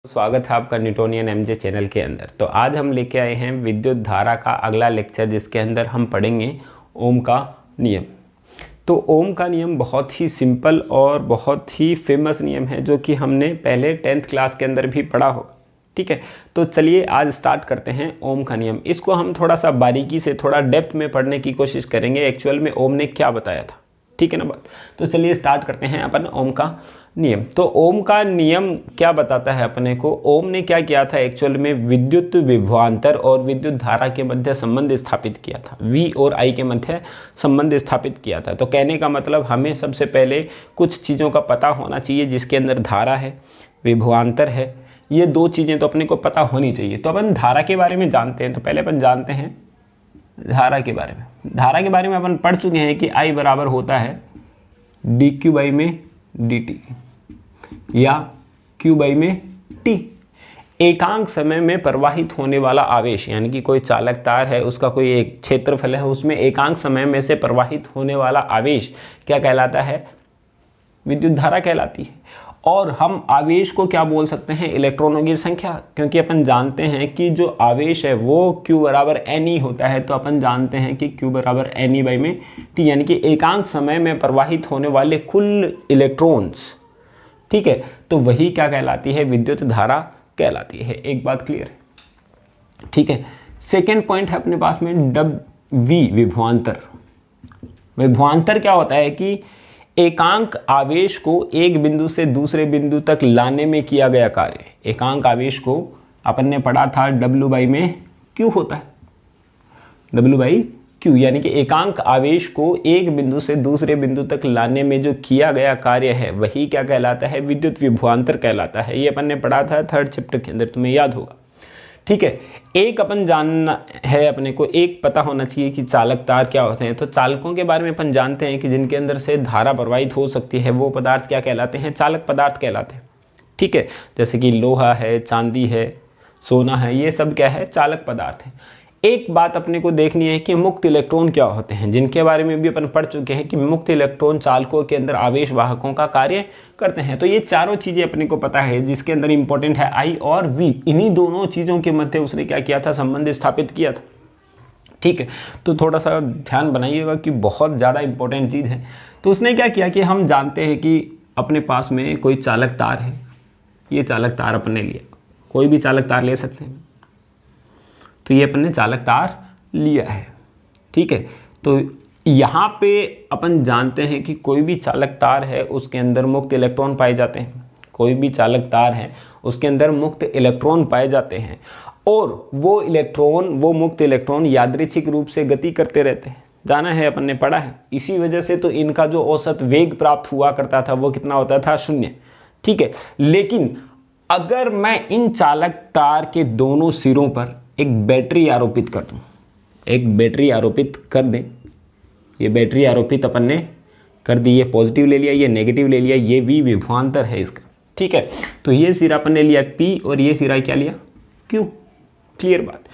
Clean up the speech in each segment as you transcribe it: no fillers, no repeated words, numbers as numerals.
स्वागत है आपका न्यूटोनियन एमजे चैनल के अंदर। तो आज हम लेके आए हैं विद्युत धारा का अगला लेक्चर, जिसके अंदर हम पढ़ेंगे ओम का नियम। तो ओम का नियम बहुत ही सिंपल और बहुत ही फेमस नियम है, जो कि हमने पहले 10th क्लास के अंदर भी पढ़ा होगा। ठीक है, तो चलिए आज स्टार्ट करते हैं ओम का नियम। इसको हम थोड़ा सा बारीकी से, थोड़ा डेप्थ में पढ़ने की कोशिश करेंगे, एक्चुअल में ओम ने क्या बताया था। ठीक है ना बात। तो चलिए स्टार्ट करते हैं अपन ओम का नियम। तो ओम का नियम क्या बताता है अपने को? ओम ने क्या किया था एक्चुअल में? विद्युत विभवांतर और विद्युत धारा के मध्य संबंध स्थापित किया था। V और I के मध्य संबंध स्थापित किया था। तो कहने का मतलब हमें सबसे पहले कुछ चीज़ों का पता होना चाहिए, जिसके अंदर धारा है, विभवांतर है। ये दो चीज़ें तो अपने को पता होनी चाहिए। तो अपन धारा के बारे में जानते हैं। तो पहले अपन जानते हैं धारा के बारे में। धारा के बारे में अपन पढ़ चुके हैं कि I बराबर होता है dq बाई में dt या q बाई में t। एकांक समय में प्रवाहित होने वाला आवेश, यानी कि कोई चालक तार है, उसका कोई एक क्षेत्रफल है, उसमें एकांक समय में से प्रवाहित होने वाला आवेश क्या कहलाता है? विद्युत धारा कहलाती है। और हम आवेश को क्या बोल सकते हैं? इलेक्ट्रॉनों की संख्या, क्योंकि अपन जानते हैं कि जो आवेश है वो Q बराबर Ne होता है। तो अपन जानते हैं कि Q बराबर Ne बाई में T, यानी कि एकांक समय में प्रवाहित होने वाले कुल इलेक्ट्रॉन्स। ठीक है, तो वही क्या कहलाती है? विद्युत धारा कहलाती है। एक बात क्लियर है? ठीक है। सेकेंड पॉइंट है अपने पास में V, विभवांतर। विभवांतर क्या होता है कि एकांक आवेश को एक बिंदु से दूसरे बिंदु तक लाने में किया गया कार्य। एकांक आवेश को अपन ने पढ़ा था W बाई में Q होता है, W बाई Q, यानी कि एकांक आवेश को एक बिंदु से दूसरे बिंदु तक लाने में जो किया गया कार्य है, वही क्या कहलाता है? विद्युत विभवांतर कहलाता है। ये अपन ने पढ़ा था 3rd चैप्टर के अंदर, तुम्हें याद होगा। ठीक है, एक अपन जानना है, अपने को एक पता होना चाहिए कि चालक तार क्या होते हैं। तो चालकों के बारे में अपन जानते हैं कि जिनके अंदर से धारा प्रवाहित हो सकती है, वो पदार्थ क्या कहलाते हैं? चालक पदार्थ कहलाते हैं। ठीक है, जैसे कि लोहा है, चांदी है, सोना है, ये सब क्या है? चालक पदार्थ है। एक बात अपने को देखनी है कि मुक्त इलेक्ट्रॉन क्या होते हैं, जिनके बारे में भी अपन पढ़ चुके हैं कि मुक्त इलेक्ट्रॉन चालकों के अंदर आवेश वाहकों का कार्य करते हैं। तो ये चारों चीज़ें अपने को पता है, जिसके अंदर इंपॉर्टेंट है I और V। इन्हीं दोनों चीज़ों के मध्य उसने क्या किया था? संबंध स्थापित किया था। ठीक है, तो थोड़ा सा ध्यान बनाइएगा कि बहुत ज़्यादा इंपॉर्टेंट चीज़ है। तो उसने क्या किया कि हम जानते हैं कि अपने पास में कोई चालक तार है। ये चालक तार अपन ने लिया, कोई भी चालक तार ले सकते हैं। तो ये अपन ने चालक तार लिया है। ठीक है, तो यहाँ पे अपन जानते हैं कि कोई भी चालक तार है, उसके अंदर मुक्त इलेक्ट्रॉन पाए जाते हैं। कोई भी चालक तार है, उसके अंदर मुक्त इलेक्ट्रॉन पाए जाते हैं, और वो मुक्त इलेक्ट्रॉन यादृच्छिक रूप से गति करते रहते हैं। जाना है, अपन ने पढ़ा है। इसी वजह से तो इनका जो औसत वेग प्राप्त हुआ करता था, वो कितना होता था? 0। ठीक है, लेकिन अगर मैं इन चालक तार के दोनों सिरों पर एक बैटरी आरोपित कर दूं, एक बैटरी आरोपित कर दें, ये बैटरी आरोपित अपन ने कर दी, ये पॉजिटिव ले लिया, ये नेगेटिव ले लिया, ये V विभवांतर है इसका। ठीक है, तो ये सिरा अपन ने लिया P और ये सिरा क्या लिया? Q। क्लियर बात।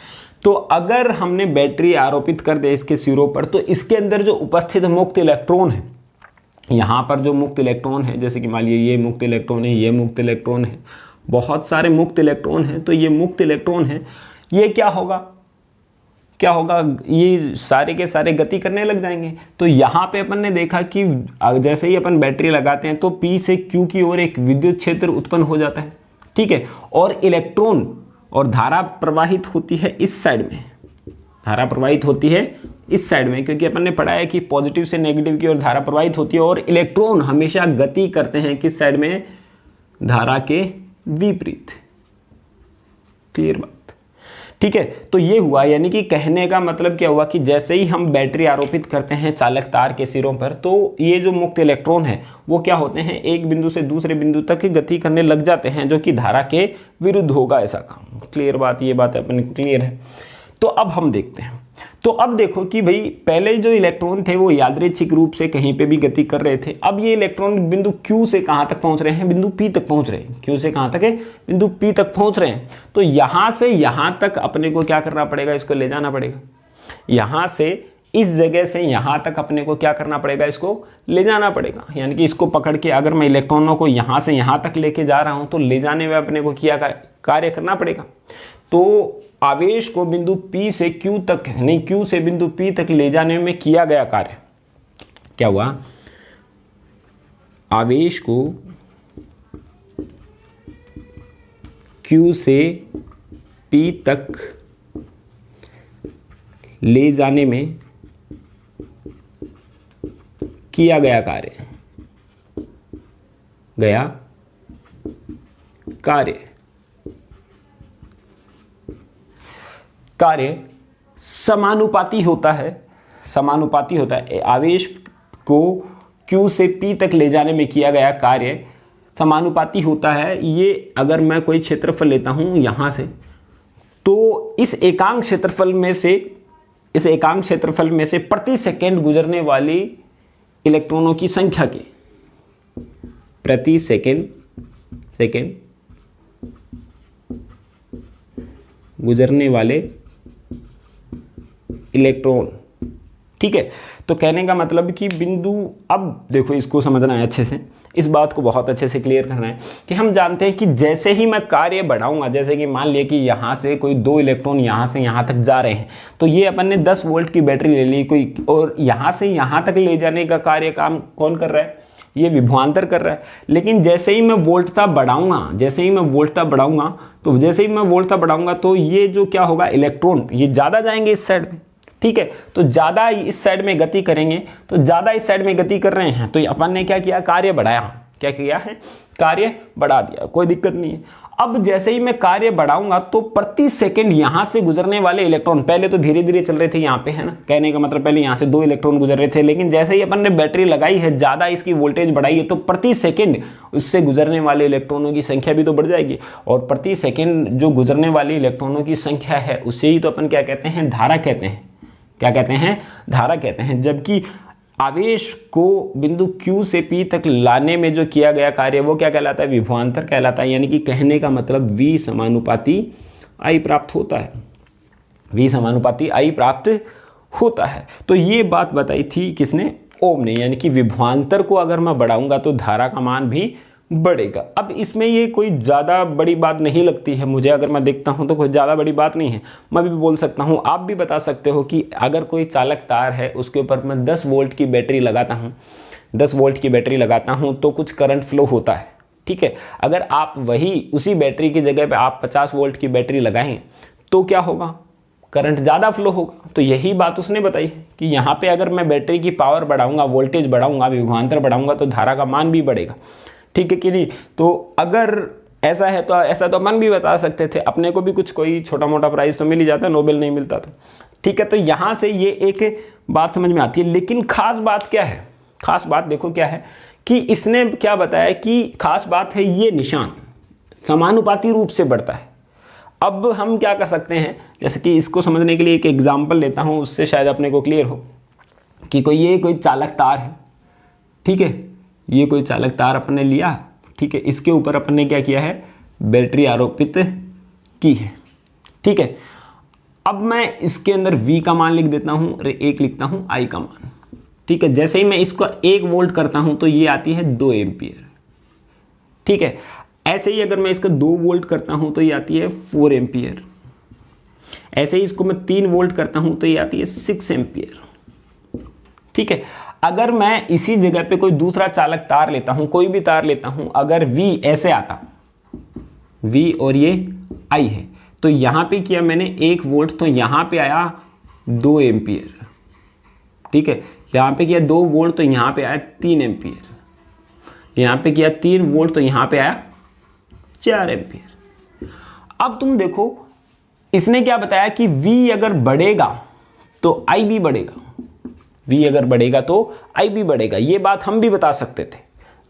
तो अगर हमने बैटरी आरोपित कर दे इसके सिरों पर, तो इसके अंदर जो उपस्थित मुक्त इलेक्ट्रॉन है, यहाँ पर जो मुक्त इलेक्ट्रॉन है, जैसे कि मान लीजिए ये मुक्त इलेक्ट्रॉन है, ये मुक्त इलेक्ट्रॉन है, बहुत सारे मुक्त इलेक्ट्रॉन हैं। तो ये मुक्त इलेक्ट्रॉन है, ये क्या होगा? ये सारे के सारे गति करने लग जाएंगे। तो यहाँ पे अपन ने देखा कि जैसे ही अपन बैटरी लगाते हैं, तो P से Q की ओर एक विद्युत क्षेत्र उत्पन्न हो जाता है। ठीक है, और इलेक्ट्रॉन और धारा प्रवाहित होती है इस साइड में। धारा प्रवाहित होती है इस साइड में, क्योंकि अपन ने पढ़ा है कि पॉजिटिव से नेगेटिव की ओर धारा प्रवाहित होती है, और इलेक्ट्रॉन हमेशा गति करते हैं किस साइड में? धारा के विपरीत। क्लियर बात। ठीक है, तो ये हुआ, यानी कि कहने का मतलब क्या हुआ कि जैसे ही हम बैटरी आरोपित करते हैं चालक तार के सिरों पर, तो ये जो मुक्त इलेक्ट्रॉन है वो क्या होते हैं? एक बिंदु से दूसरे बिंदु तक गति करने लग जाते हैं, जो कि धारा के विरुद्ध होगा ऐसा काम। क्लियर बात, ये बात अपन क्लियर है। तो अब हम देखते हैं। तो अब देखो कि भाई पहले जो इलेक्ट्रॉन थे वो यादृच्छिक रूप से कहीं पे भी गति कर रहे थे। अब ये इलेक्ट्रॉन बिंदु Q से कहाँ तक पहुँच रहे हैं? बिंदु P तक पहुँच रहे हैं। Q से कहाँ तक है? बिंदु P तक पहुँच रहे हैं। तो यहाँ से यहाँ तक अपने को क्या करना पड़ेगा? इसको ले जाना पड़ेगा। यहाँ से इस जगह से यहाँ तक अपने को क्या करना पड़ेगा, इसको ले जाना पड़ेगा। यानी कि इसको पकड़ के अगर मैं इलेक्ट्रॉनों को यहाँ से यहाँ तक लेके जा रहा हूँ तो ले जाने में अपने को क्या कार्य करना पड़ेगा। तो आवेश को बिंदु P से Q तक, नहीं Q से बिंदु P तक ले जाने में किया गया कार्य क्या हुआ, आवेश को Q से P तक ले जाने में किया गया कार्य समानुपाती होता है। आवेश को Q से P तक ले जाने में किया गया कार्य समानुपाती होता है। ये अगर मैं कोई क्षेत्रफल लेता हूं यहां से, तो इस एकांक क्षेत्रफल में से प्रति सेकंड गुजरने वाली इलेक्ट्रॉनों की संख्या के प्रति सेकंड गुजरने वाले इलेक्ट्रॉन, ठीक है। तो कहने का मतलब कि बिंदु, अब देखो इसको समझना है अच्छे से, इस बात को बहुत अच्छे से क्लियर करना है कि हम जानते हैं कि जैसे ही मैं कार्य बढ़ाऊंगा, जैसे कि मान लिया कि यहाँ से कोई 2 इलेक्ट्रॉन यहाँ से यहाँ तक जा रहे हैं, तो ये अपन ने 10 वोल्ट की बैटरी ले ली कोई, और यहाँ से यहाँ तक ले जाने का कार्य काम कौन कर रहा है, ये विभवांतर कर रहा है। लेकिन जैसे ही मैं वोल्टता बढ़ाऊंगा तो ये जो क्या होगा, इलेक्ट्रॉन ये ज़्यादा जाएंगे इस साइड में, ठीक है। तो ज़्यादा इस साइड में गति करेंगे, तो ज़्यादा इस साइड में गति कर रहे हैं, तो अपन ने क्या किया, कार्य बढ़ाया। क्या किया है, कार्य बढ़ा दिया, कोई दिक्कत नहीं है। अब जैसे ही मैं कार्य बढ़ाऊंगा तो प्रति सेकंड यहां से गुजरने वाले इलेक्ट्रॉन, पहले तो धीरे धीरे चल रहे थे यहाँ पे, है ना, कहने का मतलब पहले यहाँ से 2 इलेक्ट्रॉन गुजर रहे थे, लेकिन जैसे ही अपन ने बैटरी लगाई है, ज़्यादा इसकी वोल्टेज बढ़ाई है, तो प्रति सेकंड उससे गुजरने वाले इलेक्ट्रॉनों की संख्या भी तो बढ़ जाएगी। और प्रति सेकेंड जो गुजरने वाली इलेक्ट्रॉनों की संख्या है, उससे ही तो अपन क्या कहते हैं, धारा कहते हैं। क्या कहते हैं, धारा कहते हैं। जबकि आवेश को बिंदु Q से P तक लाने में जो किया गया कार्य वो क्या कहलाता है, विभवांतर कहलाता है। यानी कि कहने का मतलब V समानुपाती I प्राप्त होता है, V समानुपाती I प्राप्त होता है। तो ये बात बताई थी किसने, ओम ने। यानी कि विभवांतर को अगर मैं बढ़ाऊंगा तो धारा का मान भी बढ़ेगा। अब इसमें ये कोई ज़्यादा बड़ी बात नहीं लगती है मुझे, अगर मैं देखता हूँ तो कोई ज़्यादा बड़ी बात नहीं है। मैं भी बोल सकता हूँ, आप भी बता सकते हो कि अगर कोई चालक तार है उसके ऊपर मैं 10 वोल्ट की बैटरी लगाता हूँ, 10 वोल्ट की बैटरी लगाता हूँ तो कुछ करंट फ्लो होता है, ठीक है। अगर आप उसी बैटरी की जगह पर आप 50 वोल्ट की बैटरी लगाएं तो क्या होगा, करंट ज़्यादा फ्लो होगा। तो यही बात उसने बताई कि यहाँ पे अगर मैं बैटरी की पावर बढ़ाऊंगा, वोल्टेज बढ़ाऊंगा, विभवांतर बढ़ाऊंगा तो धारा का मान भी बढ़ेगा, ठीक है कि नहीं। तो अगर ऐसा है तो ऐसा तो अपन भी बता सकते थे, अपने को भी कुछ कोई छोटा मोटा प्राइज तो मिल ही जाता, नोबेल नहीं मिलता तो, ठीक है। तो यहाँ से ये एक बात समझ में आती है। लेकिन खास बात क्या है, खास बात देखो क्या है कि इसने क्या बताया कि खास बात है ये निशान समानुपाती रूप से बढ़ता है। अब हम क्या कर सकते हैं, जैसे कि इसको समझने के लिए एक एग्जाम्पल लेता हूँ, उससे शायद अपने को क्लियर हो कि कोई चालक तार है, ठीक है। ये कोई चालक तार अपन ने लिया, ठीक है। इसके ऊपर अपन ने क्या किया है, बैटरी आरोपित की है, ठीक है। अब मैं इसके अंदर V का मान लिख देता हूँ और 1 लिखता हूँ I का मान, ठीक है। जैसे ही मैं इसको 1 वोल्ट करता हूँ तो ये आती है 2 एम्पियर, ठीक है। ऐसे ही अगर मैं इसको 2 वोल्ट करता हूँ तो ये आती है 4 एम्पियर। ऐसे ही इसको मैं 3 वोल्ट करता हूँ तो ये आती है 6 एम्पियर, ठीक है। अगर मैं इसी जगह पे कोई दूसरा चालक तार लेता हूं, कोई भी तार लेता हूं, अगर V ऐसे आता, V और ये I है, तो यहां पे किया मैंने 1 वोल्ट तो यहां पे आया 2 एम्पियर, ठीक है। यहां पे किया 2 वोल्ट तो यहां पे आया 3 एम्पियर। यहां पे किया 3 वोल्ट तो यहां पे आया 4 एम्पियर। अब तुम देखो इसने क्या बताया कि V अगर बढ़ेगा तो I भी बढ़ेगा, V अगर बढ़ेगा तो I भी बढ़ेगा। ये बात हम भी बता सकते थे,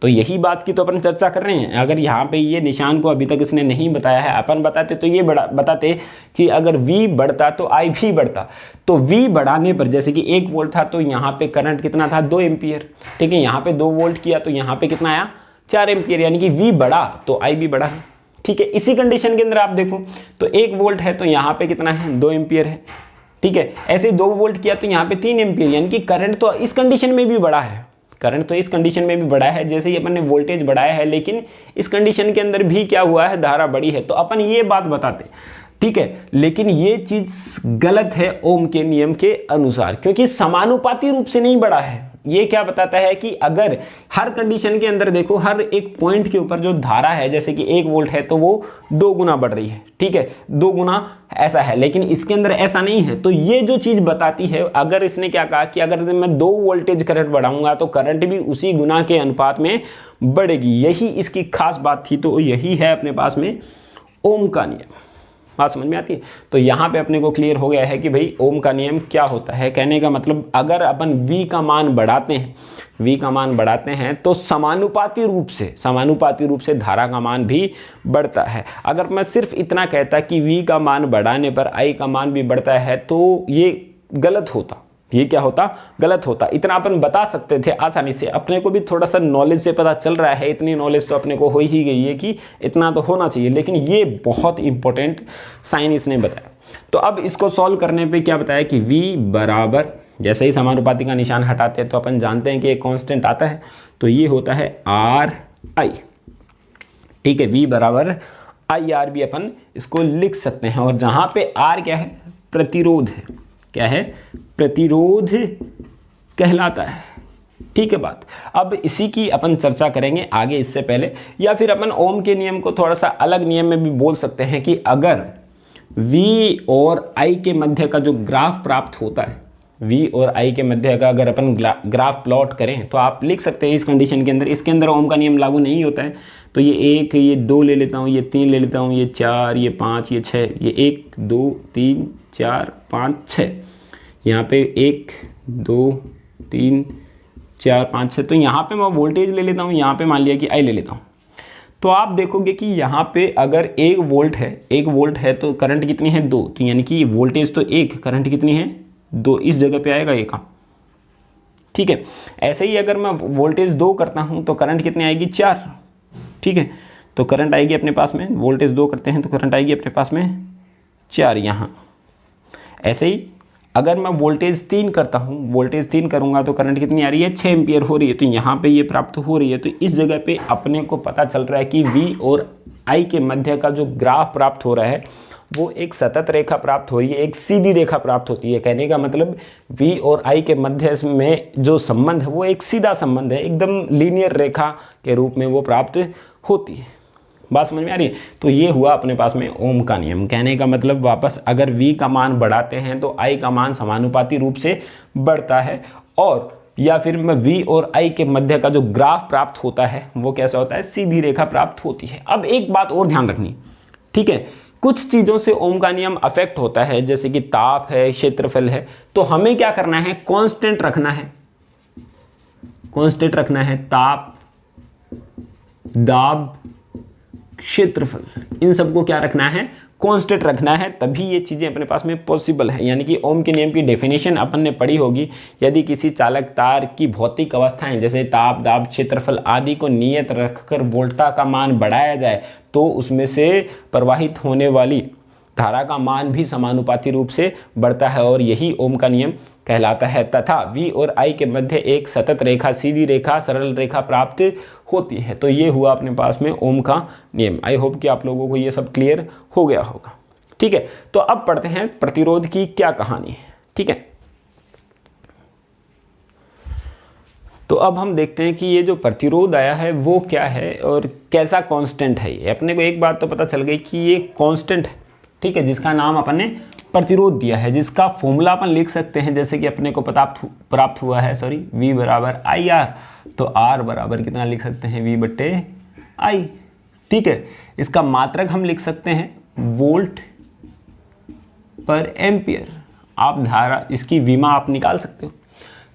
तो यही बात की तो अपन चर्चा कर रहे हैं। अगर यहाँ पे ये निशान को अभी तक इसने नहीं बताया है, अपन बताते तो ये बताते कि अगर V बढ़ता तो I भी बढ़ता। तो V बढ़ाने पर जैसे कि 1 वोल्ट था तो यहाँ पे करंट कितना था, 2 एम्पियर, ठीक है। यहाँ पे 2 वोल्ट किया तो यहाँ पे कितना आया, 4 एम्पियर। यानी कि V बढ़ा तो I भी बढ़ा, ठीक है। इसी कंडीशन के अंदर आप देखो तो 1 वोल्ट है तो यहाँ पे कितना है, 2 एम्पियर है, ठीक है। ऐसे 2 वोल्ट किया तो यहाँ पे 3 एम्पियर, यानी कि करंट तो इस कंडीशन में भी बढ़ा है, करंट तो इस कंडीशन में भी बढ़ा है, जैसे ही अपन ने वोल्टेज बढ़ाया है, लेकिन इस कंडीशन के अंदर भी क्या हुआ है, धारा बढ़ी है। तो अपन ये बात बताते, ठीक है, लेकिन ये चीज गलत है ओम के नियम के अनुसार, क्योंकि समानुपाती रूप से नहीं बढ़ा है। ये क्या बताता है कि अगर हर कंडीशन के अंदर देखो, हर एक पॉइंट के ऊपर जो धारा है, जैसे कि 1 वोल्ट है तो वो 2 गुना बढ़ रही है, ठीक है, 2 गुना ऐसा है, लेकिन इसके अंदर ऐसा नहीं है। तो ये जो चीज बताती है, अगर इसने क्या कहा कि अगर मैं 2 वोल्टेज करंट बढ़ाऊंगा तो करंट भी उसी गुना के अनुपात में बढ़ेगी, यही इसकी खास बात थी। तो यही है अपने पास में ओम का नियम। बात समझ में आती है? तो यहाँ पे अपने को क्लियर हो गया है कि भाई ओम का नियम क्या होता है। कहने का मतलब अगर अपन V का मान बढ़ाते हैं, V का मान बढ़ाते हैं तो समानुपाती रूप से धारा का मान भी बढ़ता है। अगर मैं सिर्फ इतना कहता कि V का मान बढ़ाने पर I का मान भी बढ़ता है तो ये गलत होता। ये क्या होता, गलत होता। इतना अपन बता सकते थे आसानी से। अपने को भी थोड़ा सा नॉलेज से पता चल रहा है, इतनी नॉलेज तो अपने को हो ही गई है कि इतना तो होना चाहिए, लेकिन ये बहुत इंपॉर्टेंट साइन इसने बताया। तो अब इसको सॉल्व करने पे क्या बताया कि V बराबर, जैसे ही समानुपाती का निशान हटाते हैं तो अपन जानते हैं कि एक कांस्टेंट आता है, तो ये होता है RI, ठीक है। V बराबर IR भी अपन इसको लिख सकते हैं, और जहाँ पे R क्या है, प्रतिरोध है, क्या है, प्रतिरोध कहलाता है, ठीक है बात। अब इसी की अपन चर्चा करेंगे आगे, इससे पहले, या फिर अपन ओम के नियम को थोड़ा सा अलग नियम में भी बोल सकते हैं कि अगर V और I के मध्य का जो ग्राफ प्राप्त होता है, V और I के मध्य का अगर अपन ग्राफ प्लॉट करें तो आप लिख सकते हैं इस कंडीशन के अंदर, इसके अंदर ओम का नियम लागू नहीं होता है। तो ये 1, ये 2 ले लेता हूँ, ये 3 ले लेता हूँ, ये 4, ये 5, ये 6, ये 1 2 3 4 5 6, यहाँ पे 1 2 3 4 5 6, तो यहाँ पे मैं वोल्टेज ले लेता हूँ, यहाँ पे मान लिया कि I ले लेता हूँ। तो आप देखोगे कि यहाँ पे अगर 1 वोल्ट है तो करंट कितनी है, 2, तो यानी कि वोल्टेज तो 1, करंट कितनी है, 2, इस जगह पे आएगा 1, ठीक है। ऐसे ही अगर मैं वोल्टेज 2 करता हूँ तो करंट कितनी आएगी, 4, ठीक है। तो करंट आएगी अपने पास में, वोल्टेज 2 करते हैं तो करंट आएगी अपने पास में 4 यहाँ। ऐसे ही अगर मैं वोल्टेज 3 करता हूँ, वोल्टेज 3 करूँगा तो करंट कितनी आ रही है, 6 एम्पियर हो रही है, तो यहाँ पे ये प्राप्त हो रही है। तो इस जगह पे अपने को पता चल रहा है कि V और I के मध्य का जो ग्राफ प्राप्त हो रहा है वो एक सतत रेखा प्राप्त हो रही है, एक सीधी रेखा प्राप्त होती है। कहने का मतलब V और I के मध्य में जो संबंध है वो एक सीधा संबंध है, एकदम लीनियर रेखा के रूप में वो प्राप्त होती है। बात समझ में आ रही है? तो ये हुआ अपने पास में ओम का नियम। कहने का मतलब वापस अगर V का मान बढ़ाते हैं तो I का मान समानुपाती रूप से बढ़ता है, और या फिर मैं V और I के मध्य का जो ग्राफ प्राप्त होता है वो कैसा होता है, सीधी रेखा प्राप्त होती है। अब एक बात और ध्यान रखनी, ठीक है, कुछ चीज़ों से ओम का नियम अफेक्ट होता है, जैसे कि ताप है, क्षेत्रफल है, तो हमें क्या करना है, कांस्टेंट रखना है, कांस्टेंट रखना है। ताप, दाब, क्षेत्रफल, इन सबको क्या रखना है, कांस्टेंट रखना है, तभी ये चीजें अपने पास में पॉसिबल है। यानी कि ओम के नियम की डेफिनेशन अपन ने पढ़ी होगी, यदि किसी चालक तार की भौतिक अवस्थाएं जैसे ताप, दाब, क्षेत्रफल आदि को नियत रखकर वोल्टता का मान बढ़ाया जाए तो उसमें से प्रवाहित होने वाली धारा का मान भी समानुपाती रूप से बढ़ता है, और यही ओम का नियम कहलाता है। तथा V और I के मध्य एक सतत रेखा, सीधी रेखा, सरल रेखा प्राप्त होती है। तो ये हुआ अपने पास में ओम का नियम। आई होप कि आप लोगों को ये सब क्लियर हो गया होगा, ठीक है। तो अब पढ़ते हैं प्रतिरोध की क्या कहानी है, ठीक है। तो अब हम देखते हैं कि ये जो प्रतिरोध आया है वो क्या है और कैसा कांस्टेंट है। ये अपने को एक बात तो पता चल गई कि ये कांस्टेंट है, ठीक है, जिसका नाम अपन ने प्रतिरोध दिया है, जिसका फॉर्मूला अपन लिख सकते हैं जैसे कि अपने को प्राप्त हुआ है, V बराबर IR, तो R बराबर कितना लिख सकते हैं, V बट्टे I, ठीक है। इसका मात्रक हम लिख सकते हैं वोल्ट पर एम्पियर। आप धारा, इसकी विमा आप निकाल सकते हो।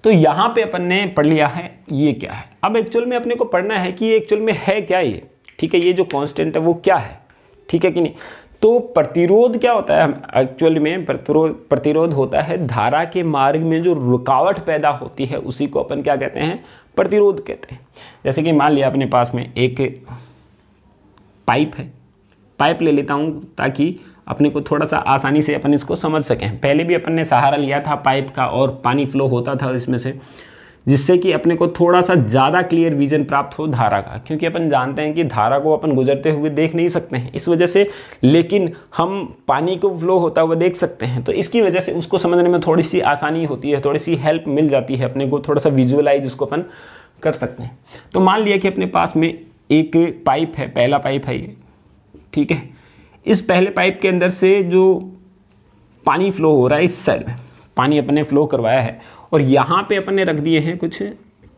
तो यहाँ पे अपन ने पढ़ लिया है ये क्या है। अब एक्चुअल में अपने को पढ़ना है कि ये एक्चुअल में है क्या ये, ठीक है, ये जो कांस्टेंट है वो क्या है, ठीक है कि नहीं। तो प्रतिरोध क्या होता है, एक्चुअली में प्रतिरोध होता है धारा के मार्ग में जो रुकावट पैदा होती है उसी को अपन क्या कहते हैं, प्रतिरोध कहते हैं। जैसे कि मान लिया अपने पास में एक पाइप है, पाइप ले लेता हूँ ताकि अपने को थोड़ा सा आसानी से अपन इसको समझ सकें। पहले भी अपन ने सहारा लिया था पाइप का और पानी फ्लो होता था इसमें से, जिससे कि अपने को थोड़ा सा ज़्यादा क्लियर विजन प्राप्त हो धारा का, क्योंकि अपन जानते हैं कि धारा को अपन गुजरते हुए देख नहीं सकते हैं इस वजह से, लेकिन हम पानी को फ्लो होता हुआ देख सकते हैं। तो इसकी वजह से उसको समझने में थोड़ी सी आसानी होती है, थोड़ी सी हेल्प मिल जाती है अपने को, थोड़ा सा विजुअलाइज उसको अपन कर सकते हैं। तो मान लिया कि अपने पास में एक पाइप है, पहला पाइप है ये, ठीक है। इस पहले पाइप के अंदर से जो पानी फ्लो हो रहा है, इस साइड में पानी अपने फ्लो करवाया है, और यहाँ पे अपन ने रख दिए हैं कुछ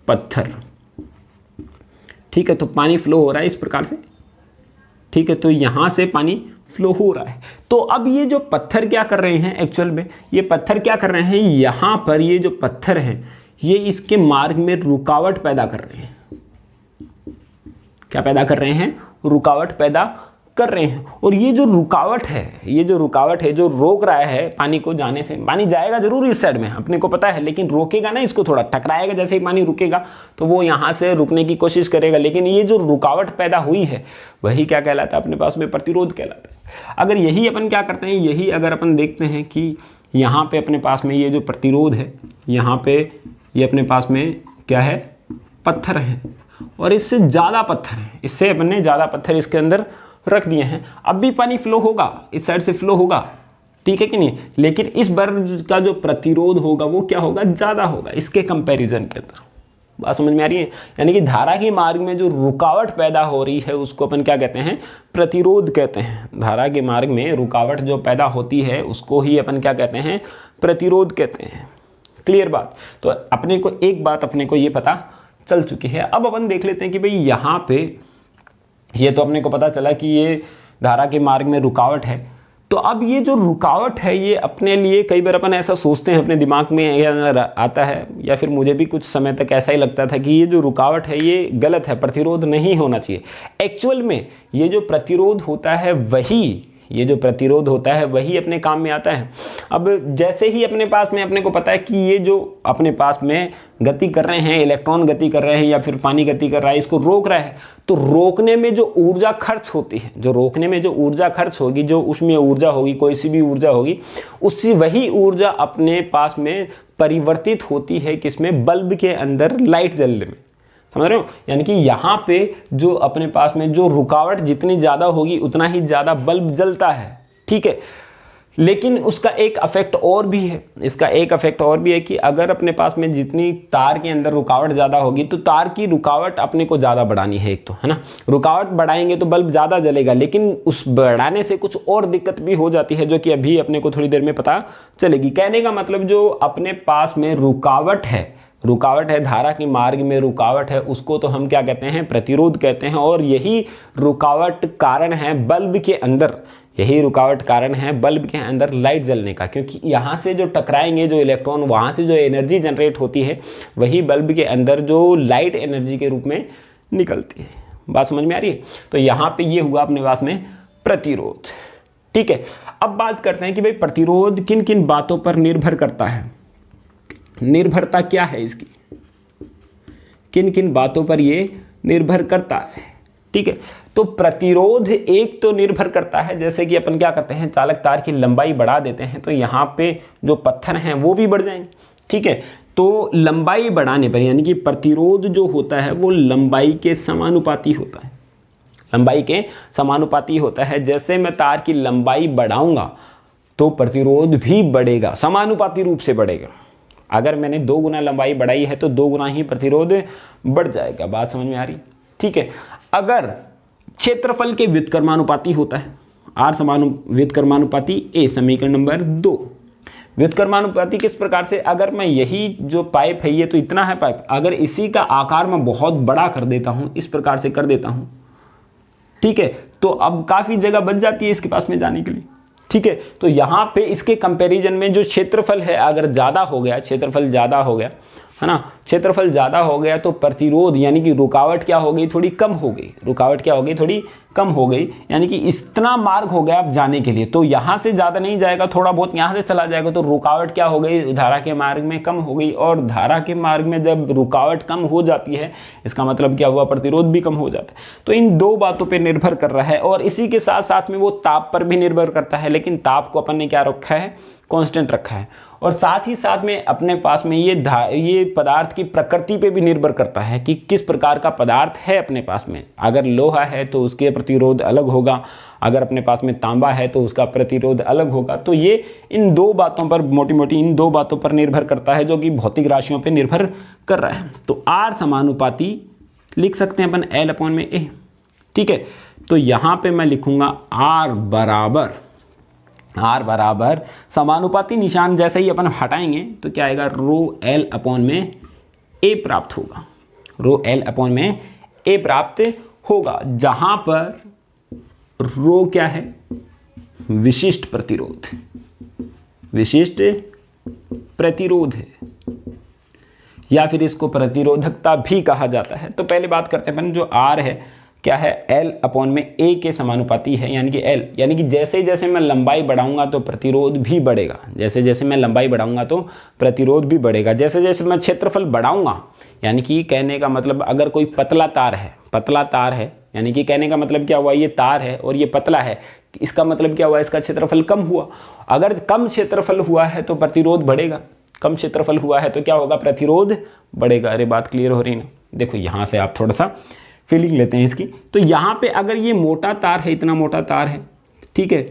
पत्थर, ठीक है। तो पानी फ्लो हो रहा है इस प्रकार से, ठीक है। तो यहाँ से पानी फ्लो हो रहा है। तो अब ये जो पत्थर क्या कर रहे हैं एक्चुअल में, ये पत्थर क्या कर रहे हैं, यहाँ पर ये जो पत्थर हैं ये इसके मार्ग में रुकावट पैदा कर रहे हैं। क्या पैदा कर रहे हैं, रुकावट पैदा कर रहे हैं। और ये जो रुकावट है, ये जो रुकावट है जो रोक रहा है पानी को जाने से, पानी जाएगा जरूर इस साइड में अपने को पता है, लेकिन रोकेगा ना इसको, थोड़ा टकराएगा। जैसे ही पानी रुकेगा तो वो यहाँ से रुकने की कोशिश करेगा, लेकिन ये जो रुकावट पैदा हुई है वही क्या कहलाता है, अपने पास में प्रतिरोध कहलाता है। अगर यही अपन क्या करते हैं, यही अगर अपन देखते हैं कि यहाँ पे अपने पास में ये जो प्रतिरोध है, यहाँ पे ये अपने पास में क्या है, पत्थर है, और इससे ज़्यादा पत्थर है, इससे अपन ने ज़्यादा पत्थर इसके अंदर रख दिए हैं। अब भी पानी फ्लो होगा, इस साइड से फ्लो होगा, ठीक है कि नहीं, लेकिन इस बर्फ का जो प्रतिरोध होगा वो क्या होगा, ज़्यादा होगा इसके कंपैरिजन के अंदर। बात समझ में आ रही है। यानी कि धारा के मार्ग में जो रुकावट पैदा हो रही है उसको अपन क्या कहते हैं, प्रतिरोध कहते हैं। धारा के मार्ग में रुकावट जो पैदा होती है उसको ही अपन क्या कहते हैं, प्रतिरोध कहते हैं। क्लियर बात। तो अपने को एक बात अपने को ये पता चल चुकी है। अब अपन देख लेते हैं कि भाई यहाँ पे ये तो अपने को पता चला कि ये धारा के मार्ग में रुकावट है। तो अब ये जो रुकावट है ये अपने लिए, कई बार अपन ऐसा सोचते हैं, अपने दिमाग में आता है, या फिर मुझे भी कुछ समय तक ऐसा ही लगता था कि ये जो रुकावट है ये गलत है, प्रतिरोध नहीं होना चाहिए। एक्चुअल में ये जो प्रतिरोध होता है वही, ये जो प्रतिरोध होता है वही अपने काम में आता है। अब जैसे ही अपने पास में, अपने को पता है कि ये जो अपने पास में गति कर रहे हैं, इलेक्ट्रॉन गति कर रहे हैं या फिर पानी गति कर रहा है, इसको रोक रहा है, तो रोकने में जो ऊर्जा खर्च होती है, जो रोकने में जो ऊर्जा खर्च होगी, जो उसमें ऊर्जा होगी, कोई सी भी ऊर्जा होगी, उससे वही ऊर्जा अपने पास में परिवर्तित होती है किसमें, बल्ब के अंदर लाइट जलने में। समझ रहे हो। यानी कि यहाँ पे जो अपने पास में जो रुकावट जितनी ज़्यादा होगी उतना ही ज़्यादा बल्ब जलता है, ठीक है। लेकिन उसका एक इफेक्ट और भी है, इसका एक इफेक्ट और भी है कि अगर अपने पास में जितनी तार के अंदर रुकावट ज़्यादा होगी तो तार की रुकावट अपने को ज़्यादा बढ़ानी है, एक तो है ना, रुकावट बढ़ाएंगे तो बल्ब ज़्यादा जलेगा, लेकिन उस बढ़ाने से कुछ और दिक्कत भी हो जाती है जो कि अभी अपने को थोड़ी देर में पता चलेगी। कहने का मतलब जो अपने पास में रुकावट है, रुकावट है, धारा के मार्ग में रुकावट है, उसको तो हम क्या कहते हैं, प्रतिरोध कहते हैं। और यही रुकावट कारण है बल्ब के अंदर, यही रुकावट कारण है बल्ब के अंदर लाइट जलने का, क्योंकि यहाँ से जो टकराएंगे जो इलेक्ट्रॉन, वहाँ से जो एनर्जी जनरेट होती है वही बल्ब के अंदर जो लाइट एनर्जी के रूप में निकलती है। बात समझ में आ रही है। तो यहाँ पे ये हुआ अपने पास में प्रतिरोध, ठीक है। अब बात करते हैं कि भाई प्रतिरोध किन किन बातों पर निर्भर करता है, निर्भरता क्या है इसकी, किन किन बातों पर ये निर्भर करता है, ठीक है। तो प्रतिरोध एक तो निर्भर करता है, जैसे कि अपन क्या करते हैं, चालक तार की लंबाई बढ़ा देते हैं तो यहाँ पे जो पत्थर हैं वो भी बढ़ जाएंगे, ठीक है। तो लंबाई बढ़ाने पर, यानी कि प्रतिरोध जो होता है वो लंबाई के समानुपाती होता है, लंबाई के समानुपाती होता है। जैसे मैं तार की लंबाई बढ़ाऊंगा तो प्रतिरोध भी बढ़ेगा, समानुपाती रूप से बढ़ेगा। अगर मैंने 2 गुना लंबाई बढ़ाई है तो 2 गुना ही प्रतिरोध बढ़ जाएगा। बात समझ में आ रही, ठीक है। अगर क्षेत्रफल के व्युत्क्रमानुपाती होता है, आर व्युत्क्रमानुपाती ए, समीकरण नंबर 2। व्युत्क्रमानुपाती किस प्रकार से, अगर मैं यही जो पाइप है ये तो इतना है पाइप, अगर इसी का आकार मैं बहुत बड़ा कर देता हूं, इस प्रकार से कर देता हूं, ठीक है, तो अब काफी जगह बच जाती है इसके पास में जाने के लिए, ठीक है। तो यहाँ पे इसके कंपैरिजन में जो क्षेत्रफल है अगर ज़्यादा हो गया, क्षेत्रफल ज़्यादा हो गया, है ना, क्षेत्रफल ज़्यादा हो गया तो प्रतिरोध यानी कि रुकावट क्या हो गई, थोड़ी कम हो गई, रुकावट क्या हो गई, थोड़ी कम हो गई, यानी कि इतना मार्ग हो गया अब जाने के लिए, तो यहाँ से ज़्यादा नहीं जाएगा, थोड़ा बहुत यहाँ से चला जाएगा, तो रुकावट क्या हो गई, धारा के मार्ग में कम हो गई। और धारा के मार्ग में जब रुकावट कम हो जाती है, इसका मतलब क्या हुआ, प्रतिरोध भी कम हो जाता है। तो इन दो बातों पर निर्भर कर रहा है, और इसी के साथ साथ में वो ताप पर भी निर्भर करता है, लेकिन ताप को अपन ने क्या रखा है, कांस्टेंट रखा है। और साथ ही साथ में अपने पास में ये पदार्थ की प्रकृति पे भी निर्भर करता है कि किस प्रकार का पदार्थ है अपने पास में। अगर लोहा है तो उसके प्रतिरोध अलग होगा, अगर अपने पास में तांबा है तो उसका प्रतिरोध अलग होगा। तो ये इन दो बातों पर, मोटी मोटी इन दो बातों पर निर्भर करता है, जो कि भौतिक राशियों पर निर्भर कर रहा है। तो R समानुपाती लिख सकते हैं अपन L/A, ठीक है। तो यहाँ पे मैं लिखूंगा R बराबर समानुपाती निशान जैसे ही अपन हटाएंगे तो क्या आएगा, ρL/A प्राप्त होगा, ρL/A प्राप्त होगा, जहां पर रो क्या है, विशिष्ट प्रतिरोध है, या फिर इसको प्रतिरोधकता भी कहा जाता है। तो पहले बात करते हैं अपन, जो R है क्या है, L/A के समानुपाती है, यानी कि L, यानी कि जैसे जैसे मैं लंबाई बढ़ाऊंगा तो प्रतिरोध भी बढ़ेगा, जैसे जैसे मैं लंबाई बढ़ाऊंगा तो प्रतिरोध भी बढ़ेगा, जैसे जैसे मैं क्षेत्रफल बढ़ाऊंगा, यानी कि कहने का मतलब अगर कोई पतला तार है, यानी कि कहने का मतलब क्या हुआ, ये तार है और ये पतला है, इसका मतलब क्या हुआ, इसका क्षेत्रफल कम हुआ। अगर कम क्षेत्रफल हुआ है तो प्रतिरोध बढ़ेगा, कम क्षेत्रफल हुआ है तो क्या होगा, प्रतिरोध बढ़ेगा। अरे बात क्लियर हो रही ना, देखो यहाँ से आप थोड़ा सा फीलिंग लेते हैं इसकी। तो यहाँ पे अगर ये मोटा तार है, इतना मोटा तार है, ठीक है,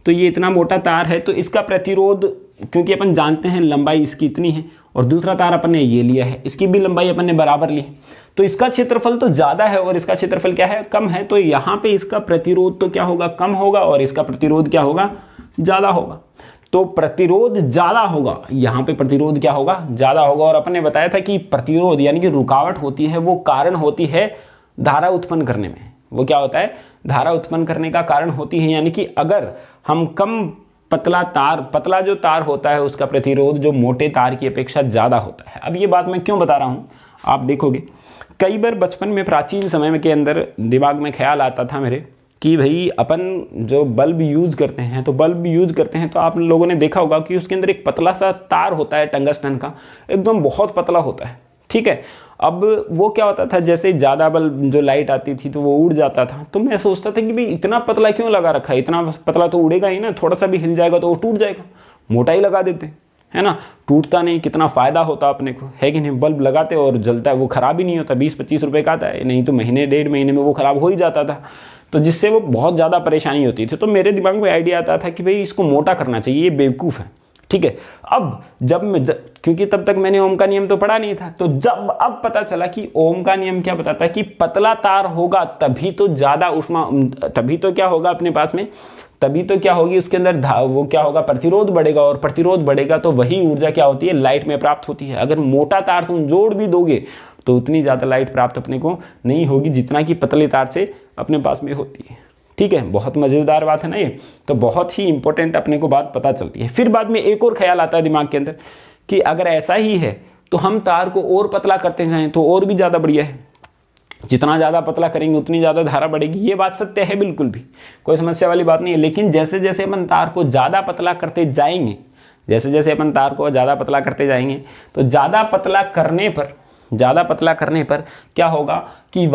तो ये इतना मोटा तार है, तो इसका प्रतिरोध, क्योंकि अपन जानते हैं लंबाई इसकी इतनी है, और दूसरा तार अपन ने ये लिया है, इसकी भी लंबाई अपन ने बराबर ली है, तो इसका क्षेत्रफल तो ज़्यादा है और इसका क्षेत्रफल क्या है, कम है। तो यहाँ पे इसका प्रतिरोध तो क्या होगा, कम होगा, और इसका प्रतिरोध क्या होगा, ज़्यादा होगा। तो प्रतिरोध ज़्यादा होगा, यहाँ पे प्रतिरोध क्या होगा, ज़्यादा होगा। और अपन ने बताया था कि प्रतिरोध यानी कि रुकावट होती है, वो कारण होती है धारा उत्पन्न करने में। वो क्या होता है, धारा उत्पन्न करने का कारण होती है, यानी कि अगर हम कम पतला जो तार होता है उसका प्रतिरोध जो मोटे तार की अपेक्षा ज़्यादा होता है। अब ये बात मैं क्यों बता रहा हूँ, आप देखोगे कई बार बचपन में, प्राचीन समय में के अंदर दिमाग में ख्याल आता था मेरे कि भाई अपन जो बल्ब यूज़ करते हैं, तो आप लोगों ने देखा होगा कि उसके अंदर एक पतला सा तार होता है टंगस्टन का, एकदम बहुत पतला होता है, ठीक है। अब वो क्या होता था, जैसे ज़्यादा बल्ब जो लाइट आती थी तो वो उड़ जाता था, तो मैं सोचता था कि भाई इतना पतला क्यों लगा रखा है, इतना पतला तो उड़ेगा ही ना, थोड़ा सा भी हिल जाएगा तो वो टूट जाएगा, मोटा ही लगा देते, है ना, टूटता नहीं, कितना फ़ायदा होता अपने को, है कि नहीं। बल्ब लगाते और जलता है, वो ख़राब ही नहीं होता, 20-25 रुपये का आता है, नहीं तो महीने 1.5 महीने में वो ख़राब हो ही जाता था, तो जिससे वो बहुत ज़्यादा परेशानी होती थी। तो मेरे दिमाग में आइडिया आता था कि भाई इसको मोटा करना चाहिए, ये बेवकूफ़ है, ठीक है। अब क्योंकि तब तक मैंने ओम का नियम तो पढ़ा नहीं था, तो अब पता चला कि ओम का नियम क्या बताता है कि पतला तार होगा तभी तो ज़्यादा ऊष्मा, तभी तो क्या होगा अपने पास में, तभी तो क्या होगी उसके अंदर वो क्या होगा, प्रतिरोध बढ़ेगा, और प्रतिरोध बढ़ेगा तो वही ऊर्जा क्या होती है, लाइट में प्राप्त होती है। अगर मोटा तार तुम जोड़ भी दोगे तो उतनी ज़्यादा लाइट प्राप्त अपने को नहीं होगी जितना कि पतले तार से अपने पास में होती है, ठीक है। बहुत मज़ेदार बात है ना ये, तो बहुत ही इंपॉर्टेंट अपने को बात पता चलती है। फिर बाद में एक और ख्याल आता है दिमाग के अंदर कि अगर ऐसा ही है तो हम तार को और पतला करते जाएं तो और भी ज़्यादा बढ़िया है, जितना ज़्यादा पतला करेंगे उतनी ज़्यादा धारा बढ़ेगी। ये बात सत्य है, बिल्कुल भी कोई समस्या वाली बात नहीं है। लेकिन जैसे जैसे अपन तार को ज़्यादा पतला करते जाएंगे, तो ज़्यादा पतला करने पर क्या होगा कि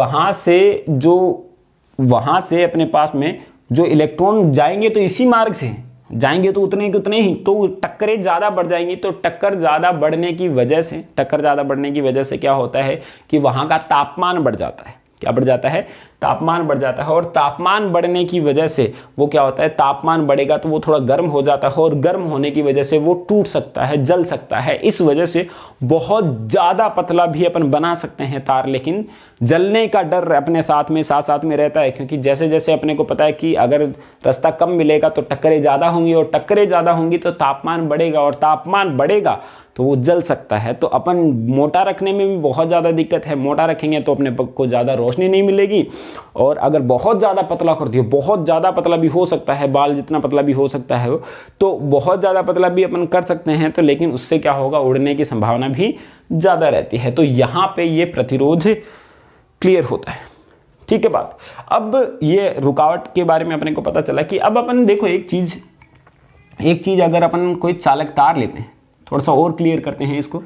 वहाँ से अपने पास में जो इलेक्ट्रॉन जाएंगे तो इसी मार्ग से जाएंगे, तो उतने के उतने ही, तो टक्करें ज़्यादा बढ़ जाएंगी। तो टक्कर ज़्यादा बढ़ने की वजह से क्या होता है कि वहाँ का तापमान बढ़ जाता है। क्या बढ़ जाता है, तापमान बढ़ जाता है। और तापमान बढ़ने की वजह से वो क्या होता है, तापमान बढ़ेगा तो वो थोड़ा गर्म हो जाता है, और गर्म होने की वजह से वो टूट सकता है, जल सकता है। इस वजह से बहुत ज़्यादा पतला भी अपन बना सकते हैं तार, लेकिन जलने का डर अपने साथ में रहता है, क्योंकि जैसे जैसे अपने को पता है कि अगर रास्ता कम मिलेगा तो टक्करें ज़्यादा होंगी, और टक्करें ज़्यादा होंगी तो तापमान बढ़ेगा, और तापमान बढ़ेगा तो वो जल सकता है। तो अपन मोटा रखने में भी बहुत ज़्यादा दिक्कत है, मोटा रखेंगे तो अपने को ज़्यादा रोशनी नहीं मिलेगी। और अगर बहुत ज़्यादा पतला कर दियो, बहुत ज़्यादा पतला भी हो सकता है, बाल जितना पतला भी हो सकता है, तो बहुत ज़्यादा पतला भी अपन कर सकते हैं, तो लेकिन उससे क्या होगा, उड़ने की संभावना भी ज़्यादा रहती है। तो यहाँ पे ये प्रतिरोध क्लियर होता है, ठीक है बात। अब ये रुकावट के बारे में अपने को पता चला कि अब अपन देखो एक चीज अगर अपन कोई चालक तार लेते हैं, थोड़ा सा और क्लियर करते हैं इसको,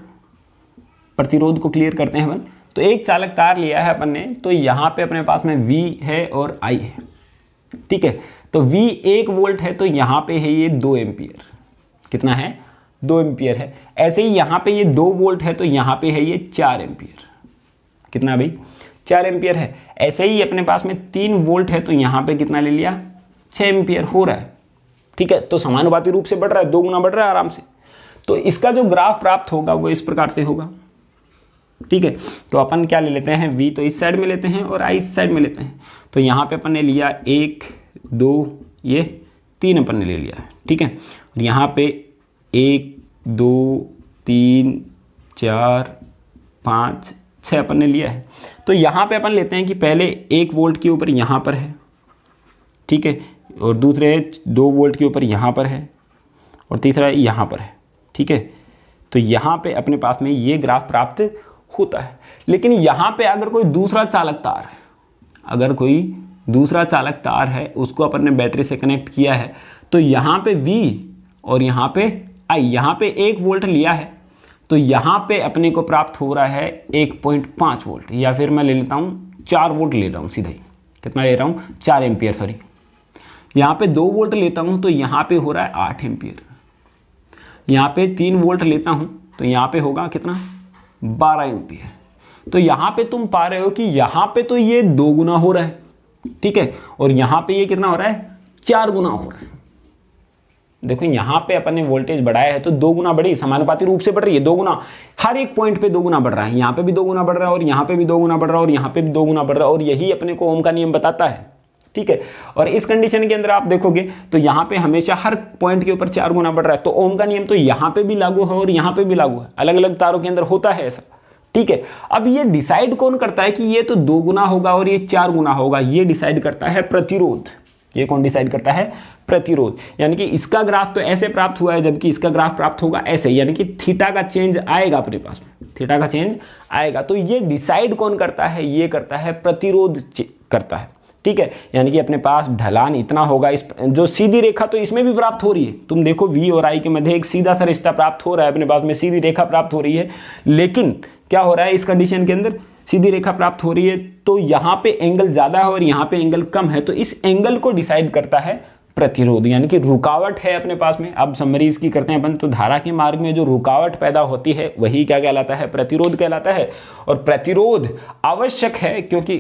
प्रतिरोध को क्लियर करते हैं अपन। तो एक चालक तार लिया है अपन ने, तो यहाँ पे अपने पास में V है और I है, ठीक है। तो V 1 वोल्ट है, तो यहाँ पे है ये 2 एम्पियर, कितना है 2 एम्पियर है। ऐसे ही यहाँ पे ये 2 वोल्ट है, तो यहाँ पे है ये 4 एम्पियर, कितना भाई 4 एम्पियर है। ऐसे ही अपने पास में 3 वोल्ट है, तो यहाँ पे कितना ले लिया 6 एम्पियर हो रहा है, ठीक है। तो समानुपाती रूप से बढ़ रहा है, 2 गुना बढ़ रहा है आराम से। तो इसका जो ग्राफ प्राप्त होगा वो इस प्रकार से होगा, ठीक है। तो अपन क्या ले लेते हैं, V तो इस साइड में लेते हैं और I इस साइड में लेते हैं। तो यहाँ पे अपन ने लिया 1 2 ये 3 अपन ने ले लिया है, ठीक है। और यहाँ पे 1 2 3 4 5 6 अपन ने लिया है। तो यहाँ पे अपन लेते हैं कि पहले 1 वोल्ट के ऊपर यहाँ पर है, ठीक है, और दूसरे 2 वोल्ट के ऊपर यहाँ पर है, और तीसरा यहाँ पर है, ठीक है। तो यहाँ पे अपने पास में ये ग्राफ प्राप्त होता है। लेकिन यहाँ पे अगर कोई दूसरा चालक तार है, उसको अपन ने बैटरी से कनेक्ट किया है, तो यहाँ पे V और यहाँ पे I, यहाँ पे 1 वोल्ट लिया है, तो यहाँ पे अपने को प्राप्त हो रहा है 1.5 वोल्ट, या फिर मैं ले लेता हूँ 4 वोल्ट ले रहा हूँ सीधा ही, कितना ले रहा हूँ 4 एम्पियर, सॉरी। यहाँ पे 2 वोल्ट लेता हूँ तो यहाँ पे हो रहा है 8 एम्पियर। यहाँ पे 3 वोल्ट लेता हूँ तो यहाँ पे होगा कितना 12 एम्पियर। तो यहाँ पे तुम पा रहे हो कि यहाँ पे तो ये 2 गुना हो रहा है, ठीक है, और यहाँ पे ये कितना हो रहा है 4 गुना हो रहा है। देखो यहाँ पे अपन ने वोल्टेज बढ़ाया है तो 2 गुना बढ़ी, समानुपाती रूप से बढ़ रही है 2 गुना, हर एक पॉइंट पे 2 गुना बढ़ रहा है। यहाँ पे भी 2 गुना बढ़ रहा है, और यहाँ पे भी 2 गुना बढ़ रहा है, और यहाँ पे भी 2 गुना बढ़ रहा है, और यही अपने को ओम का नियम बताता है, ठीक है। और इस कंडीशन के अंदर आप देखोगे तो यहाँ पे हमेशा हर पॉइंट के ऊपर 4 गुना बढ़ रहा है। तो ओम का नियम तो यहाँ पे भी लागू है और यहाँ पे भी लागू है, अलग अलग तारों के अंदर होता है ऐसा, ठीक है। अब ये डिसाइड कौन करता है कि ये तो 2 गुना होगा और ये 4 गुना होगा, ये डिसाइड करता है प्रतिरोध। ये कौन डिसाइड करता है, प्रतिरोध। यानी कि इसका ग्राफ तो ऐसे प्राप्त हुआ है, जबकि इसका ग्राफ प्राप्त होगा ऐसे, यानी कि थीटा का चेंज आएगा अपने पास में, थीटा का चेंज आएगा। तो ये डिसाइड कौन करता है, ये करता है प्रतिरोध करता है, ठीक है। यानी कि अपने पास ढलान इतना होगा, इस जो सीधी रेखा तो इसमें भी प्राप्त हो रही है, तुम देखो V और I के मध्य एक सीधा सा रिश्ता प्राप्त हो रहा है, अपने पास में सीधी रेखा प्राप्त हो रही है। लेकिन क्या हो रहा है इस कंडीशन के अंदर, सीधी रेखा प्राप्त हो रही है तो यहाँ पे एंगल ज्यादा है और यहाँ पे एंगल कम है, तो इस एंगल को डिसाइड करता है प्रतिरोध, यानी कि रुकावट है अपने पास में। अब समरी इसकी करते हैं अपन, तो धारा के मार्ग में जो रुकावट पैदा होती है वही क्या कहलाता है, प्रतिरोध कहलाता है। और प्रतिरोध आवश्यक है क्योंकि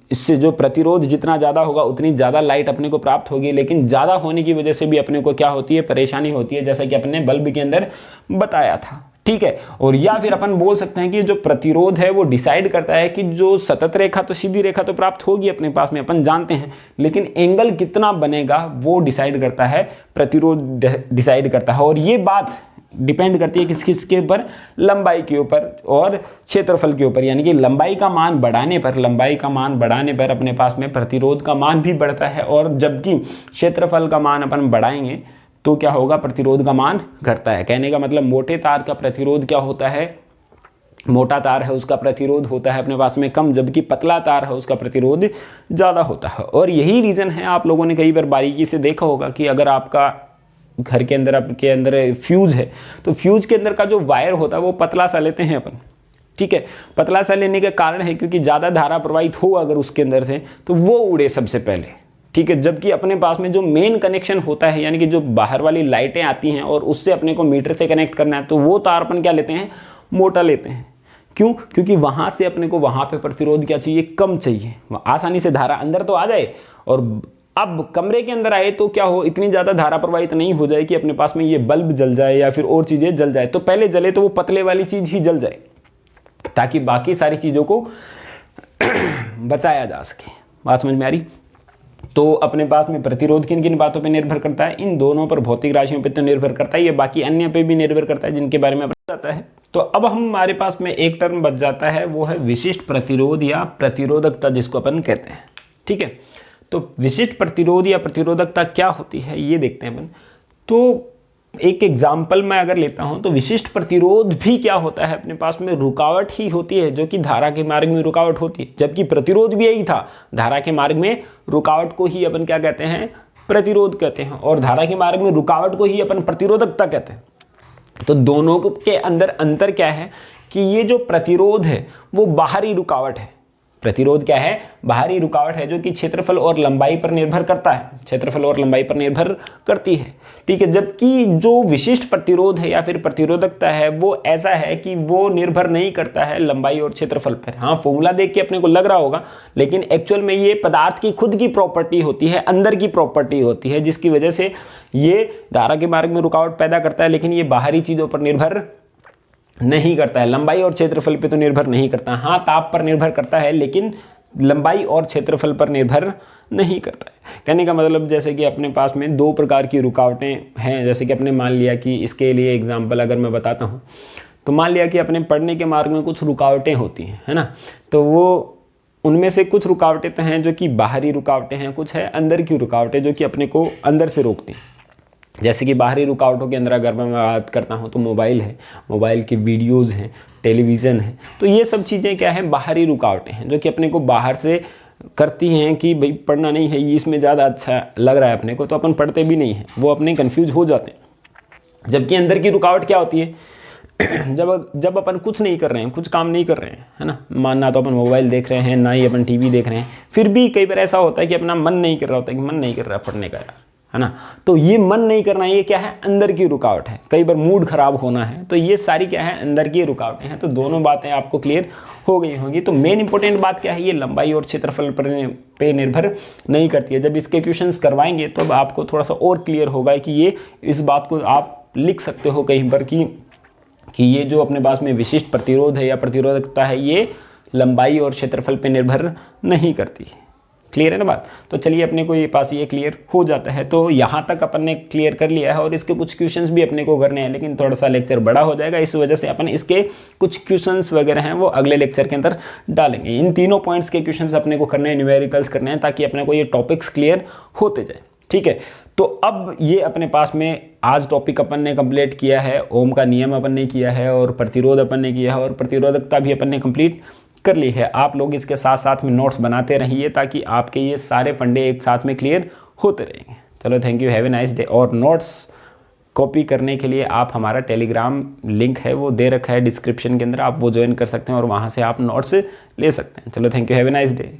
इससे जो प्रतिरोध जितना ज़्यादा होगा उतनी ज़्यादा लाइट अपने को प्राप्त होगी, लेकिन ज़्यादा होने की वजह से भी अपने को क्या होती है, परेशानी होती है, जैसा कि अपने बल्ब के अंदर बताया था, ठीक है। और या फिर अपन बोल सकते हैं कि जो प्रतिरोध है वो डिसाइड करता है कि जो सतत रेखा तो सीधी रेखा तो प्राप्त होगी अपने पास में, अपन जानते हैं, लेकिन एंगल कितना बनेगा वो डिसाइड करता है, प्रतिरोध डिसाइड करता है। और ये बात डिपेंड करती है किसके ऊपर, लंबाई के ऊपर और क्षेत्रफल के ऊपर। यानी कि लंबाई का मान बढ़ाने पर अपने पास में प्रतिरोध का मान भी बढ़ता है, और जबकि क्षेत्रफल का मान अपन बढ़ाएंगे तो क्या होगा, प्रतिरोध का मान घटता है। कहने का मतलब मोटे तार का प्रतिरोध क्या होता है, मोटा तार है उसका प्रतिरोध होता है अपने पास में कम, जबकि पतला तार है उसका प्रतिरोध ज़्यादा होता है। और यही रीज़न है, आप लोगों ने कई बार बारीकी से देखा होगा कि अगर आपका घर के अंदर आपके अंदर फ्यूज है तो फ्यूज के अंदर का जो वायर होता है वो पतला सा लेते हैं अपन, ठीक है। पतला सा लेने का कारण है क्योंकि ज़्यादा धारा प्रवाहित हो अगर उसके अंदर से तो वो उड़े सबसे पहले, ठीक है। जबकि अपने पास में जो मेन कनेक्शन होता है, यानी कि जो बाहर वाली लाइटें आती हैं और उससे अपने को मीटर से कनेक्ट करना है, तो वो तार अपन क्या लेते हैं, मोटा लेते हैं। क्यों, क्योंकि वहाँ से अपने को वहाँ पे प्रतिरोध क्या चाहिए, कम चाहिए, आसानी से धारा अंदर तो आ जाए। और अब कमरे के अंदर आए तो क्या हो, इतनी ज़्यादा धारा प्रवाहित नहीं हो जाए कि अपने पास में ये बल्ब जल जाए या फिर और चीज़ें जल जाए। तो पहले जले तो वो पतले वाली चीज़ ही जल जाए ताकि बाकी सारी चीज़ों को बचाया जा सके। बात समझ में आ रही। तो अपने पास में प्रतिरोध किन किन बातों पे निर्भर करता है, इन दोनों पर, भौतिक राशियों पे तो निर्भर करता है, ये बाकी अन्य पे भी निर्भर करता है जिनके बारे में जाता है। तो अब हमारे पास में एक टर्म बच जाता है, वो है विशिष्ट प्रतिरोध या प्रतिरोधकता, जिसको अपन कहते हैं, ठीक है। तो विशिष्ट प्रतिरोध या प्रतिरोधकता क्या होती है ये देखते हैं अपन। तो एक एग्जाम्पल मैं अगर लेता हूं तो विशिष्ट प्रतिरोध भी क्या होता है अपने पास में, रुकावट ही होती है जो कि धारा के मार्ग में रुकावट होती है, जबकि प्रतिरोध भी यही था, धारा के मार्ग में रुकावट को ही अपन क्या कहते हैं, प्रतिरोध कहते हैं, और धारा के मार्ग में रुकावट को ही अपन प्रतिरोधकता कहते हैं। तो दोनों के अंदर अंतर क्या है कि ये जो प्रतिरोध है वो बाहरी रुकावट है, प्रतिरोध क्या है, बाहरी रुकावट है जो कि क्षेत्रफल और लंबाई पर निर्भर करता है, क्षेत्रफल और लंबाई पर निर्भर करती है, ठीक है। जबकि जो विशिष्ट प्रतिरोध है या फिर प्रतिरोधकता है वो ऐसा है कि वो निर्भर नहीं करता है लंबाई और क्षेत्रफल पर। हाँ, फॉर्मूला देख के अपने को लग रहा होगा, लेकिन एक्चुअल में ये पदार्थ की खुद की प्रॉपर्टी होती है, अंदर की प्रॉपर्टी होती है, जिसकी वजह से ये धारा के मार्ग में रुकावट पैदा करता है, लेकिन ये बाहरी चीजों पर निर्भर नहीं करता है, लंबाई और क्षेत्रफल पे तो निर्भर नहीं करता। हाँ, ताप पर निर्भर करता है, लेकिन लंबाई और क्षेत्रफल पर निर्भर नहीं करता है। कहने का मतलब जैसे कि अपने पास में दो प्रकार की रुकावटें हैं, जैसे कि अपने मान लिया कि इसके लिए एग्जांपल अगर मैं बताता हूँ तो मान लिया कि अपने पढ़ने के मार्ग में कुछ रुकावटें होती हैं, है ना, तो वो उनमें से कुछ रुकावटें तो हैं जो कि बाहरी रुकावटें हैं, कुछ है अंदर की रुकावटें जो कि अपने को अंदर से रोकती हैं। जैसे कि बाहरी रुकावटों के अंदर अगर मैं बात करता हूँ तो मोबाइल है, मोबाइल की वीडियोज़ हैं, टेलीविज़न है, तो ये सब चीज़ें क्या हैं, बाहरी रुकावटें हैं जो कि अपने को बाहर से करती हैं कि भाई पढ़ना नहीं है, ये इसमें ज़्यादा अच्छा लग रहा है अपने को, तो अपन पढ़ते भी नहीं हैं, वो अपने कन्फ्यूज हो जाते हैं। जबकि अंदर की रुकावट क्या होती है, जब अपन कुछ नहीं कर रहे हैं, कुछ काम नहीं कर रहे हैं, है ना, मानना तो अपन मोबाइल देख रहे हैं, ना ही अपन टीवी देख रहे हैं, फिर भी कई बार ऐसा होता है कि अपना मन नहीं कर रहा होता है, कि मन नहीं कर रहा पढ़ने का यार, है ना, तो ये मन नहीं करना, ये क्या है, अंदर की रुकावट है। कई बार मूड खराब होना है, तो ये सारी क्या है, अंदर की रुकावटें हैं। तो दोनों बातें आपको क्लियर हो गई होंगी। तो मेन इंपॉर्टेंट बात क्या है, ये लंबाई और क्षेत्रफल पे निर्भर नहीं करती है। जब इसके क्वेश्चंस करवाएंगे तो अब आपको थोड़ा सा और क्लियर होगा कि ये इस बात को आप लिख सकते हो कहीं पर कि ये जो अपने पास में विशिष्ट प्रतिरोध है या प्रतिरोधकता है, ये लंबाई और क्षेत्रफल पे निर्भर नहीं करती है। क्लियर है ना बात। तो चलिए अपने को ये पास ये क्लियर हो जाता है। तो यहाँ तक अपन ने क्लियर कर लिया है और इसके कुछ क्वेश्चंस भी अपने को करने हैं, लेकिन थोड़ा सा लेक्चर बड़ा हो जाएगा, इस वजह से अपन इसके कुछ क्वेश्चंस वगैरह हैं वो अगले लेक्चर के अंदर डालेंगे। इन तीनों पॉइंट्स के क्वेश्चंस अपने को करने हैं, न्यूमेरिकल्स करने हैं, ताकि अपने को ये टॉपिक्स क्लियर होते जाए। ठीक है, तो अब ये अपने पास में आज टॉपिक अपन ने कंप्लीट किया है, ओम का नियम अपन ने किया है और प्रतिरोध अपन ने किया है और प्रतिरोधकता भी अपन ने कंप्लीट कर ली है। आप लोग इसके साथ साथ में नोट्स बनाते रहिए ताकि आपके ये सारे फंडे एक साथ में क्लियर होते रहेंगे। चलो thank you, have a nice day. और नोट्स कॉपी करने के लिए आप हमारा टेलीग्राम लिंक है वो दे रखा है डिस्क्रिप्शन के अंदर, आप वो ज्वाइन कर सकते हैं और वहाँ से आप नोट्स ले सकते हैं। चलो thank you, have a nice day.